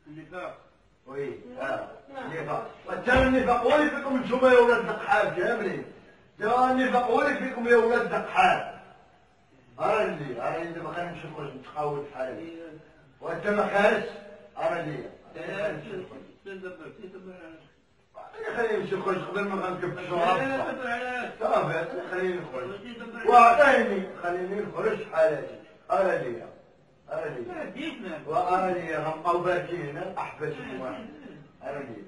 النفاق. وي النفاق. وتا النفاق ولي فيكم نتوما يا ولاد الدقحات كاملين. تا النفاق ولي فيكم يا ولاد الدقحات. راني دابا خلينا نمشي نخرج نتقاود بحال هكا. وانت ما خارجش راني خليني نمشي نخرج قبل ما غنكب الشراب. صافي خليني نخرج. وعطيني خليني نخرج بحال هكا. وأراني غنبقاو باكين هنا الأحباش واحد. أراني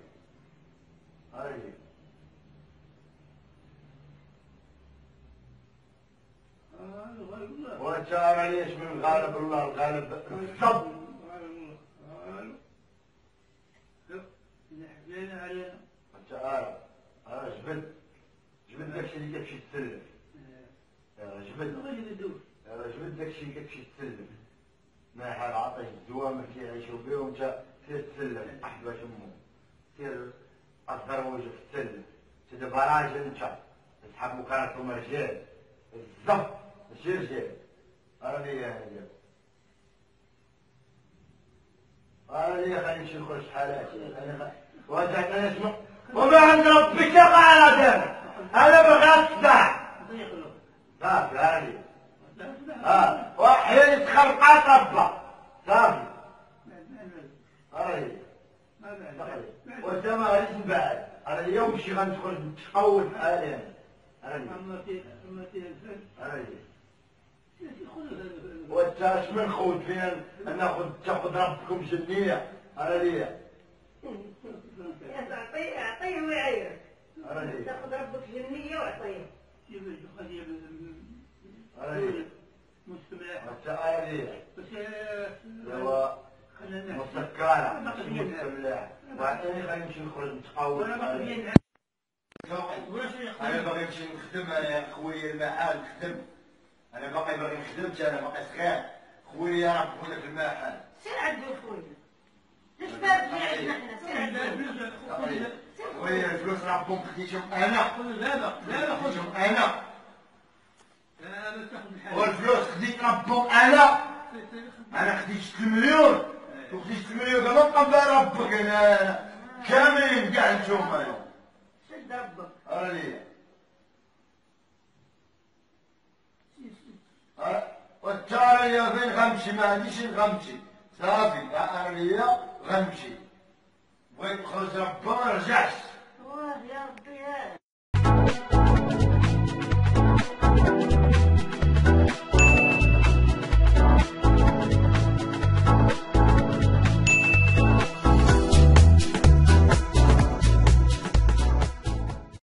وانت راني اش من غالب الله الغالب بالضبط. انت جبد داكشي اللي كتمشي تسلم. جبد داكشي اللي كتمشي تسلم. ما حال عطيه الدواء ما كيعيشوا به وانت سير تسلم احباش امو. سير اصغر وجهك تسلم. انت دابا راجل انت تسحب مكانكم رجال بالضبط ماشي رجال. راني خليني نمشي نخرج بحال هكا. وانت عطيني شنو؟ وما عند ربك يا قاعد انا بغيت تصدع. صافي راني وحيل تخلقات ربا صافي. وانت ما غاديش من بعد. انا اليوم مشي غندخل نتقود بحالي انا. وانت اش من خوت فينا تاخذ ربكم جنيه. اعطيه ويعيرك. تاخذ ربك جنيه وعطيه. مسكرة مستملة. وعطيني خلينا نمشي نخرج نتقاود. انا باغي نمشي نخدم انا خويا المحل نخدم. انا باقي نخدمت انا باقي صغير. خويا راه خويا في المحل. سير عندو خويا. ليش باب عندنا حنا سير عندو. خويا الفلوس ربهم خديتهم انا. لا خديتهم انا. والفلوس خديت ربهم انا خديت 6 مليون. وخديت 6 مليون كما نبقى ربك انا كاملين كاع نتوما. شد ربك. والتالي فين غنمشي ما عنديش نغمشي صافي. غنمشي بغيت نخرج ربا ما رجعش.